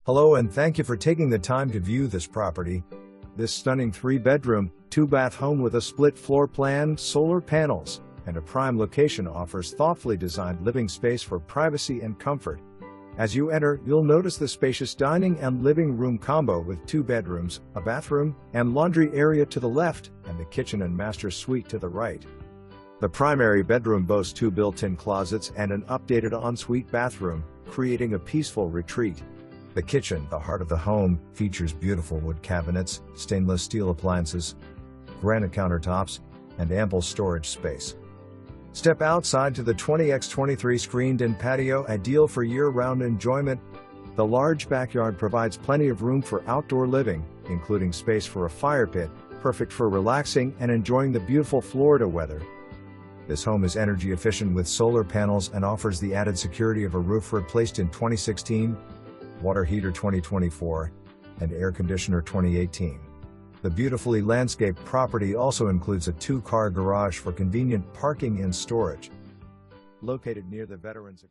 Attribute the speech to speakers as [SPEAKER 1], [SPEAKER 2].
[SPEAKER 1] Hello and thank you for taking the time to view this property. This stunning 3-bedroom, 2-bath home with a split floor plan, solar panels, and a prime location offers thoughtfully designed living space for privacy and comfort. As you enter, you'll notice the spacious dining and living room combo with 2 bedrooms, a bathroom, and laundry area to the left, and the kitchen and master suite to the right. The primary bedroom boasts 2 built-in closets and an updated ensuite bathroom, creating a peaceful retreat. The kitchen, the heart of the home, features beautiful wood cabinets, stainless steel appliances, granite countertops, and ample storage space. Step outside to the 20x23 screened-in patio, ideal for year-round enjoyment. The large backyard provides plenty of room for outdoor living, including space for a fire pit, perfect for relaxing and enjoying the beautiful Florida weather. This home is energy efficient with solar panels and offers the added security of a roof replaced in 2016, water heater 2024, and air conditioner 2018. The beautifully landscaped property also includes a 2-car garage for convenient parking and storage. Located near the Veterans